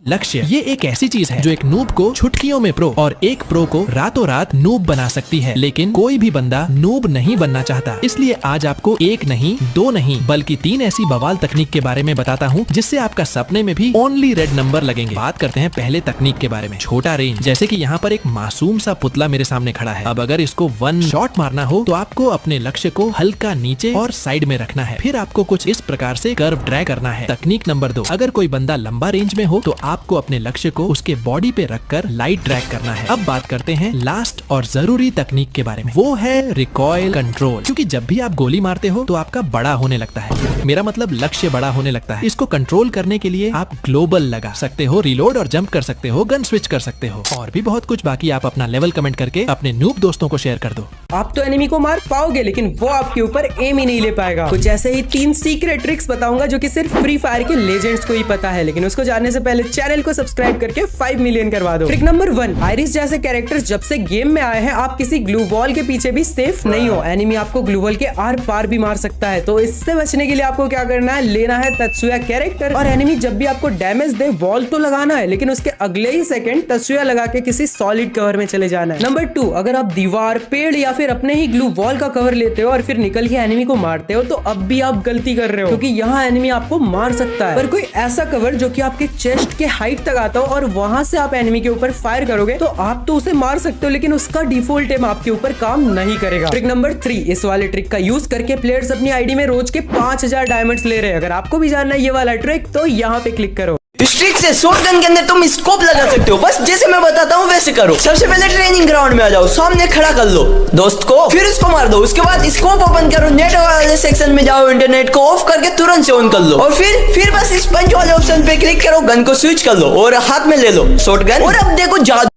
लक्ष्य ये एक ऐसी चीज है जो एक नूब को चुटकियों में प्रो और एक प्रो को रातों रात नूब बना सकती है, लेकिन कोई भी बंदा नूब नहीं बनना चाहता। इसलिए आज आपको एक नहीं, दो नहीं, बल्कि 3 ऐसी बवाल तकनीक के बारे में बताता हूँ जिससे आपका सपने में भी ओनली रेड नंबर लगेंगे। बात करते हैं पहले तकनीक के बारे में, छोटा रेंज। जैसे कि यहाँ पर एक मासूम सा पुतला मेरे सामने खड़ा है। अब अगर इसको 1 शॉट मारना हो तो आपको अपने लक्ष्य को हल्का नीचे और साइड में रखना है। फिर आपको कुछ इस प्रकार से कर्व ड्रैग करना है। तकनीक नंबर 2, अगर कोई बंदा लंबा रेंज में हो तो आपको अपने लक्ष्य को उसके बॉडी पे रखकर लाइट ड्रैग करना है। अब बात करते हैं लास्ट और जरूरी तकनीक के बारे में, वो है रिकॉइल कंट्रोल। क्योंकि जब भी आप गोली मारते हो तो आपका बड़ा होने लगता है, मेरा मतलब लक्ष्य बड़ा होने लगता है। इसको कंट्रोल करने के लिए आप ग्लोबल लगा सकते हो, रिलोड और जंप कर सकते हो, गन स्विच कर सकते हो और भी बहुत कुछ। बाकी आप अपना लेवल कमेंट करके अपने नूब दोस्तों को शेयर कर दो। आप तो एनिमी को मार पाओगे लेकिन वो आपके ऊपर एम ही नहीं ले पाएगा। कुछ ऐसे ही 3 सीक्रेट ट्रिक्स बताऊंगा जो कि सिर्फ फ्री फायर के लेजेंड्स को ही पता है, लेकिन उसको जानने से पहले चैनल को सब्सक्राइब करके 5 मिलियन करवा दो। ट्रिक नंबर 1, आयरिस जैसे कैरेक्टर्स जब से गेम में आए हैं आप किसी ग्लू वॉल के पीछे भी सेफ नहीं हो। एनिमी आपको ग्लू वॉल के आर पार भी मार सकता है, तो इससे बचने के लिए आपको क्या करना है, लेना है तत्सुया कैरेक्टर और एनिमी जब भी आपको डैमेज दे वॉल तो लगाना है, लेकिन उसके अगले ही सेकंड तत्सुया लगा के किसी सॉलिड कवर में चले जाना है। नंबर 2, अगर आप दीवार, पेड़ या फिर अपने ही ग्लू वॉल का कवर लेते हो और फिर निकल के एनिमी को मारते हो तो अब भी आप गलती कर रहे हो, क्योंकि यहाँ एनिमी आपको मार सकता है। पर कोई ऐसा कवर जो कि आपके चेस्ट के हाइट तक आता हो और वहां से आप एनिमी के ऊपर फायर करोगे तो आप तो उसे मार सकते हो, लेकिन उसका डिफॉल्ट एम आपके ऊपर काम नहीं करेगा। ट्रिक नंबर 3, इस वाले ट्रिक का यूज करके प्लेयर्स अपनी आईडी में रोज के 5000 डायमंड्स ले रहे हैं। अगर आपको भी जानना है ये वाला ट्रिक तो यहाँ पे क्लिक करो। इस ट्रिक से शॉटगन के अंदर तुम स्कोप लगा सकते हो, बस जैसे मैं बताता हूँ वैसे करो। सबसे पहले ट्रेनिंग ग्राउंड में आ जाओ, सामने खड़ा कर लो दोस्त को, फिर उसको मार दो। उसके बाद स्कोप ओपन करो, नेट वाले सेक्शन में जाओ, इंटरनेट को ऑफ करके तुरंत से ऑन कर लो और फिर बस इस पंच वाले ऑप्शन पे क्लिक करो, गन को स्विच कर लो और हाथ में ले लो शॉटगन और अब देखो जादू।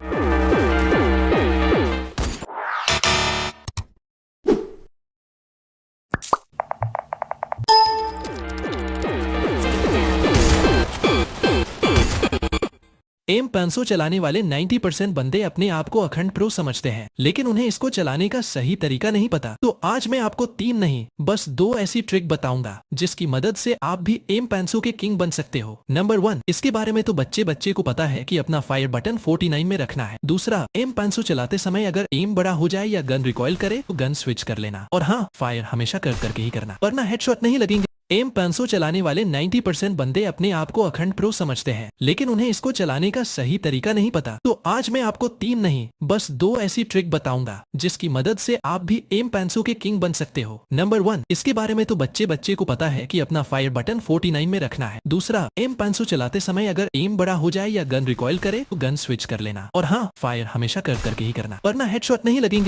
एम 500 चलाने वाले 90% बंदे अपने आप को अखंड प्रो समझते हैं, लेकिन उन्हें इसको चलाने का सही तरीका नहीं पता। तो आज मैं आपको 3 नहीं बस 2 ऐसी ट्रिक बताऊंगा जिसकी मदद से आप भी एम 500 के किंग बन सकते हो। नंबर 1, इसके बारे में तो बच्चे को पता है कि अपना फायर बटन 49 में रखना है। दूसरा, एम 500 चलाते समय अगर एम बड़ा हो जाए या गन रिकॉइल करे तो गन स्विच कर लेना, और हाँ, फायर हमेशा करके ही करना वरना हेडशॉट नहीं लगेंगे। एम 500 चलाने वाले 90% बंदे अपने आप को अखंड प्रो समझते हैं, लेकिन उन्हें इसको चलाने का सही तरीका नहीं पता। तो आज मैं आपको 3 नहीं बस 2 ऐसी ट्रिक बताऊंगा जिसकी मदद से आप भी एम 500 के किंग बन सकते हो। नंबर 1, इसके बारे में तो बच्चे को पता है कि अपना फायर बटन 49 में रखना है। दूसरा, एम 500 चलाते समय अगर एम बड़ा हो जाए या गन रिकॉइल करे तो गन स्विच कर लेना, और हाँ, फायर हमेशा करके ही करना वरना हेडशॉट नहीं लगेंगे।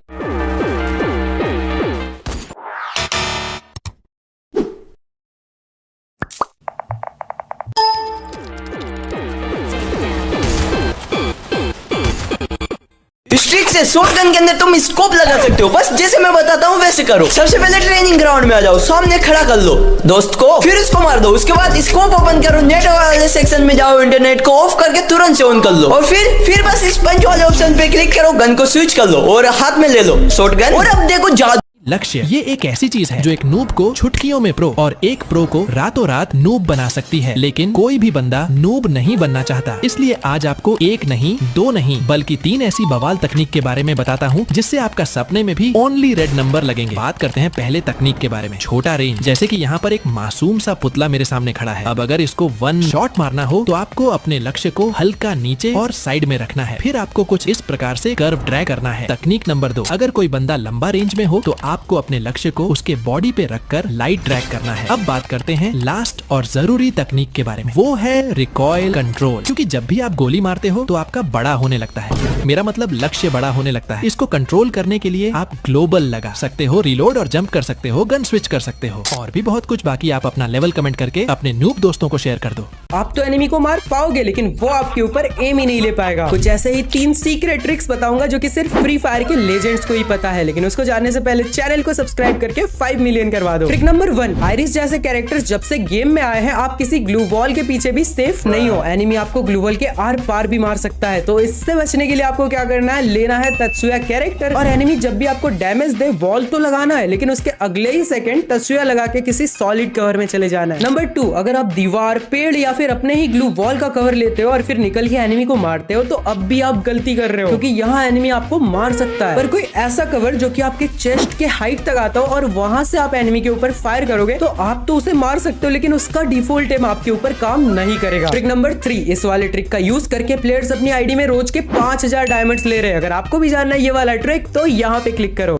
इस ट्रिक से शॉटगन के अंदर तुम स्कोप लगा सकते हो, बस जैसे मैं बताता हूँ वैसे करो। सबसे पहले ट्रेनिंग ग्राउंड में आ जाओ, सामने खड़ा कर लो दोस्त को, फिर उसको मार दो। उसके बाद स्कोप ओपन करो, नेट वाले सेक्शन में जाओ, इंटरनेट को ऑफ करके तुरंत से ऑन कर लो और फिर बस इस पंच वाले ऑप्शन पे क्लिक करो, गन को स्विच कर लो और हाथ में ले लो शॉटगन और अब देखो जादू। लक्ष्य ये एक ऐसी चीज है जो एक नूब को चुटकियों में प्रो और एक प्रो को रातों रात नूब बना सकती है, लेकिन कोई भी बंदा नूब नहीं बनना चाहता। इसलिए आज आपको एक नहीं, 2 नहीं, बल्कि 3 ऐसी बवाल तकनीक के बारे में बताता हूँ जिससे आपका सपने में भी ओनली रेड नंबर लगेंगे। बात करते हैं पहले तकनीक के बारे में, छोटा रेंज। जैसे कि यहाँ पर एक मासूम सा पुतला मेरे सामने खड़ा है। अब अगर इसको 1 शॉट मारना हो तो आपको अपने लक्ष्य को हल्का नीचे और साइड में रखना है। फिर आपको कुछ इस प्रकार से कर्व ड्रैग करना है। तकनीक नंबर 2, अगर कोई बंदा लंबा रेंज में हो तो आपको अपने लक्ष्य को उसके बॉडी पे रखकर लाइट ड्रैग करना है। अब बात करते हैं लास्ट और जरूरी तकनीक के बारे में, वो है रिकॉइल कंट्रोल। क्योंकि जब भी आप गोली मारते हो तो आपका बड़ा होने लगता है, मेरा मतलब लक्ष्य बड़ा होने लगता है। इसको कंट्रोल करने के लिए आप ग्लोबल लगा सकते हो, रिलोड और जंप कर सकते हो, गन स्विच कर सकते हो और भी बहुत कुछ। बाकी आप अपना लेवल कमेंट करके अपने नूब दोस्तों को शेयर कर दो। आप तो एनिमी को मार पाओगे लेकिन वो आपके ऊपर एम ही नहीं ले पाएगा। कुछ ऐसे ही 3 सीक्रेट ट्रिक्स बताऊंगा जो कि सिर्फ फ्री फायर के लेजेंड्स को ही पता है, लेकिन उसको जानने से पहले चैनल को सब्सक्राइब करके 5 मिलियन करवा दो। ट्रिक नंबर 1, आयरिस जैसे कैरेक्टर्स जब से गेम में आए हैं आप किसी ग्लू वॉल के पीछे भी सेफ नहीं हो। एनिमी आपको ग्लू वॉल के आर पार भी मार सकता है, तो इससे बचने के लिए आपको क्या करना है, लेना है तत्सुया कैरेक्टर और एनिमी जब भी आपको डैमेज दे वॉल तो लगाना है, लेकिन उसके अगले ही सेकंड तत्सुया लगा के किसी सॉलिड कवर में चले जाना है। नंबर 2, अगर आप दीवार, पेड़ या फिर अपने ही ग्लू वॉल का कवर लेते हो और फिर निकल के एनिमी को मारते हो तो अब भी आप गलती कर रहे हो, क्योंकि यहाँ एनिमी आपको मार सकता है। पर कोई ऐसा कवर जो कि आपके चेस्ट के हाइट तक आता हो और वहां से आप एनिमी के ऊपर फायर करोगे तो आप तो उसे मार सकते हो, लेकिन उसका डिफॉल्ट एम आपके ऊपर काम नहीं करेगा। ट्रिक नंबर 3, इस वाले ट्रिक का यूज करके प्लेयर्स अपनी आईडी में रोज के 5000 डायमंड्स ले रहे हैं। अगर आपको भी जानना है ये वाला ट्रिक तो यहाँ पे क्लिक करो।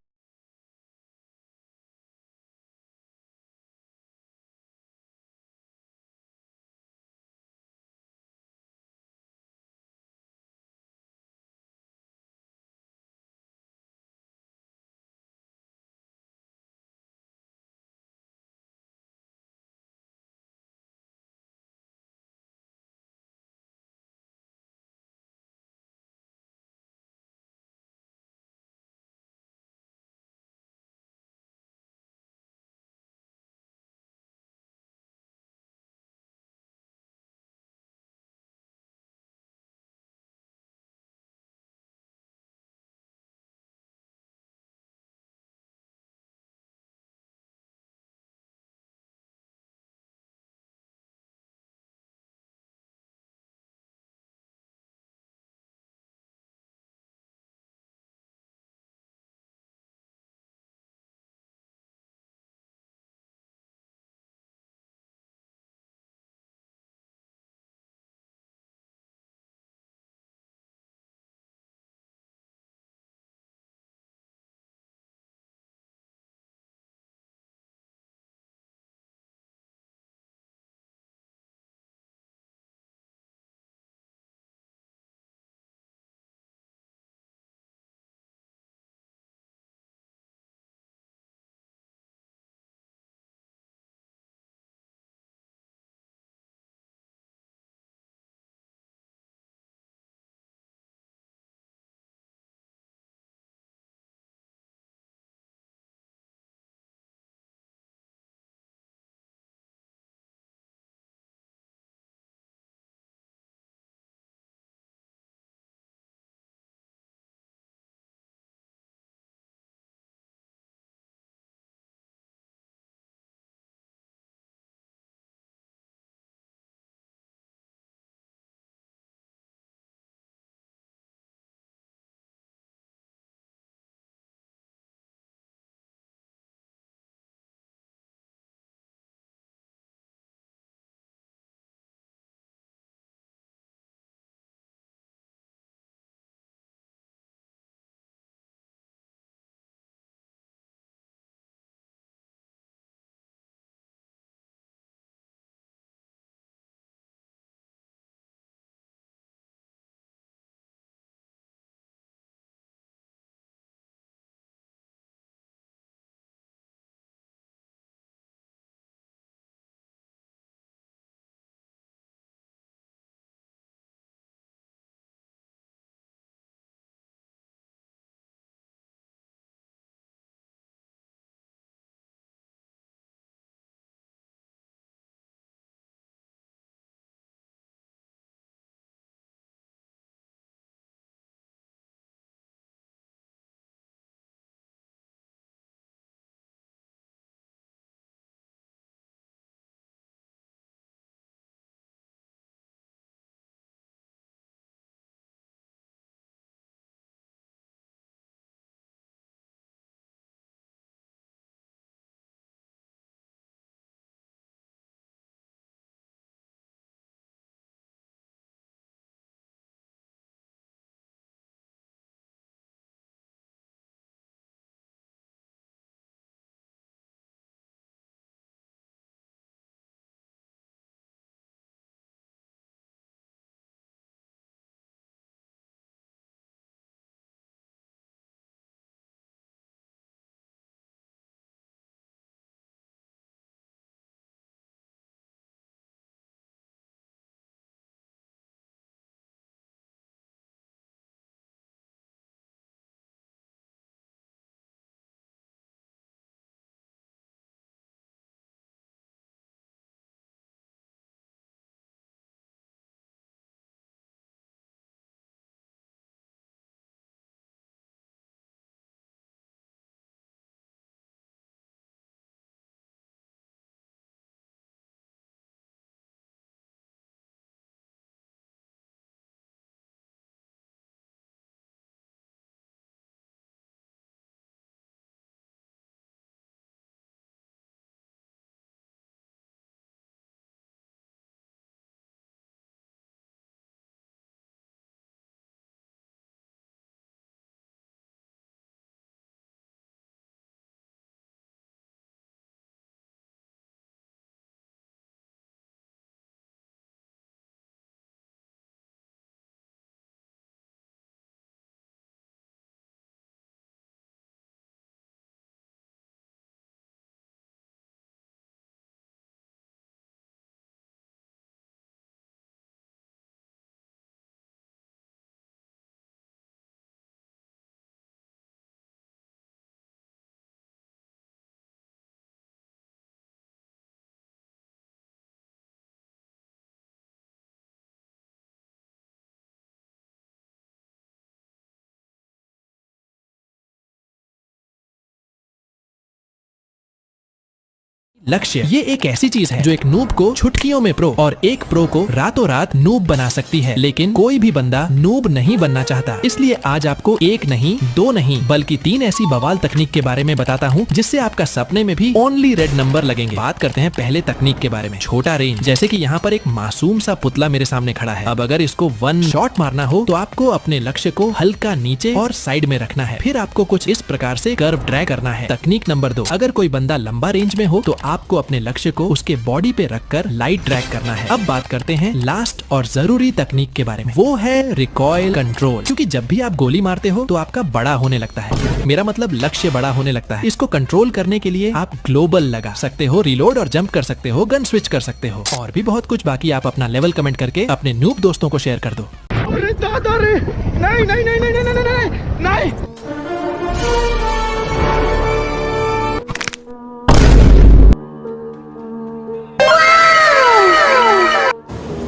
लक्ष्य ये एक ऐसी चीज है जो एक नूब को चुटकियों में प्रो और एक प्रो को रातों रात नूब बना सकती है, लेकिन कोई भी बंदा नूब नहीं बनना चाहता। इसलिए आज आपको एक नहीं, दो नहीं, बल्कि 3 ऐसी बवाल तकनीक के बारे में बताता हूँ जिससे आपका सपने में भी ओनली रेड नंबर लगेंगे। बात करते हैं पहले तकनीक के बारे में, छोटा रेंज। जैसे कि यहाँ पर एक मासूम सा पुतला मेरे सामने खड़ा है। अब अगर इसको 1 शॉट मारना हो तो आपको अपने लक्ष्य को हल्का नीचे और साइड में रखना है। फिर आपको कुछ इस प्रकार से कर्व ड्रैग करना है। तकनीक नंबर 2, अगर कोई बंदा लंबा रेंज में हो तो आपको अपने लक्ष्य को उसके बॉडी पे रखकर लाइट ड्रैग करना है। अब बात करते हैं लास्ट और जरूरी तकनीक के बारे में, वो है रिकॉइल कंट्रोल। क्योंकि जब भी आप गोली मारते हो तो आपका बड़ा होने लगता है, मेरा मतलब लक्ष्य बड़ा होने लगता है। इसको कंट्रोल करने के लिए आप ग्लोबल लगा सकते हो, रिलोड और जंप कर सकते हो, गन स्विच कर सकते हो और भी बहुत कुछ। बाकी आप अपना लेवल कमेंट करके अपने नूब दोस्तों को शेयर कर दो। अरे दादा रे, नहीं नहीं नहीं नहीं नहीं नहीं नहीं।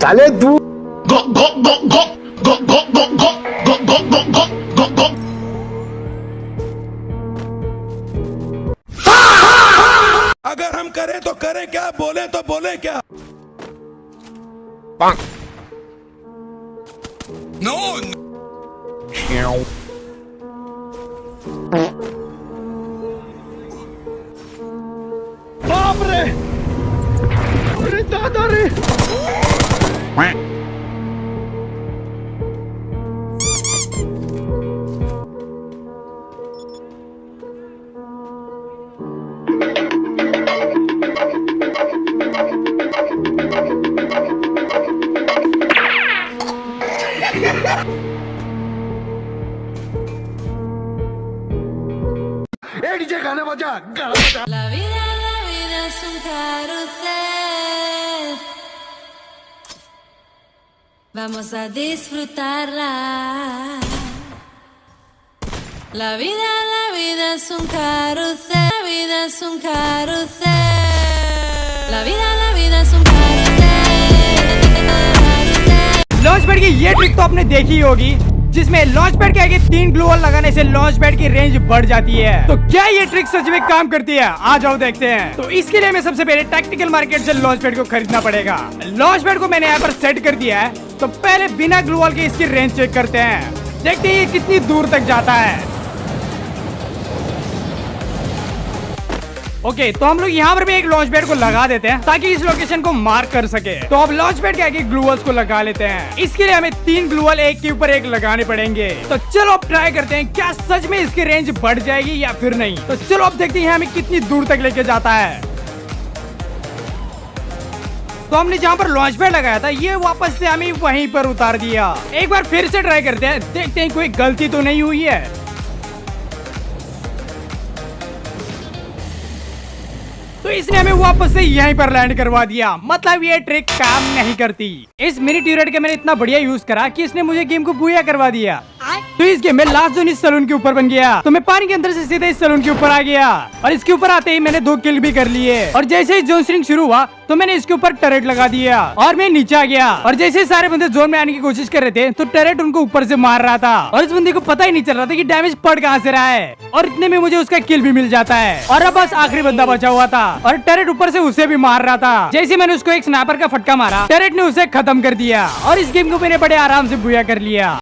चले तू अगर हम करें तो करें क्या, बोले तो बोले क्या। नो बाप रे, अरे दादा रे। डीजे गाना बजा, गाना बजा। La vida es un carrusel. Vamos a disfrutarla. La vida es un carrusel. La vida es un carrusel. La vida es un carrusel. Launch pad की ये ट्रिक तो आपने देखी होगी, जिसमें लॉन्च पैड के आगे 3 ग्लू वॉल लगाने से लॉन्च पैड की रेंज बढ़ जाती है। तो क्या ये ट्रिक सच में काम करती है? आ जाओ देखते हैं। तो इसके लिए हमें सबसे पहले टैक्टिकल मार्केट से लॉन्च पैड को खरीदना पड़ेगा। लॉन्च पैड को मैंने यहाँ पर सेट कर दिया है। तो पहले बिना ग्लू वॉल के इसकी रेंज चेक करते हैं, देखते हैं ये कितनी दूर तक जाता है। ओके, तो हम लोग यहाँ पर भी एक लॉन्च पैड को लगा देते हैं ताकि इस लोकेशन को मार्क कर सके। तो अब लॉन्च पैड के आगे ग्लू वॉल्स को लगा लेते हैं। इसके लिए हमें 3 ग्लू वॉल एक के ऊपर एक लगाने पड़ेंगे। तो चलो अब ट्राई करते हैं, क्या सच में इसकी रेंज बढ़ जाएगी या फिर नहीं। तो चलो अब देखते हैं हमें कितनी दूर तक लेके जाता है। तो हमने जहाँ पर लॉन्च पैड लगाया था ये वापस से हमें वहीं पर उतार दिया। एक बार फिर से ट्राई करते हैं, देखते हैं कोई गलती तो नहीं हुई है। तो इसने हमें वापस से यहीं पर लैंड करवा दिया। मतलब ये ट्रिक काम नहीं करती। इस मिनी ट्यूरेट का मैंने इतना बढ़िया यूज करा कि इसने मुझे गेम को बुया करवा दिया। तो इस गेम में लास्ट जोन इस सलून के ऊपर बन गया। तो मैं पानी के अंदर से सीधे इस सलून के ऊपर आ गया और इसके ऊपर आते ही मैंने 2 किल भी कर लिए। और जैसे ही जोन स्ट्रिंग शुरू हुआ तो मैंने इसके ऊपर टरेट लगा दिया और मैं नीचे आ गया। और जैसे ही सारे बंदे जोन में आने की कोशिश कर रहे थे तो टरेट उनको ऊपर से मार रहा था और इस बंदे को पता ही नहीं चल रहा था कि डैमेज पड़ कहां से रहा है। और इतने में मुझे उसका किल भी मिल जाता है। और अब बस आखिरी बंदा बचा हुआ था और टरेट ऊपर से उसे भी मार रहा था। जैसे मैंने उसको एक स्नाइपर का फटका मारा, टरेट ने उसे खत्म कर दिया और इस गेम को मैंने बड़े आराम से बुया कर लिया।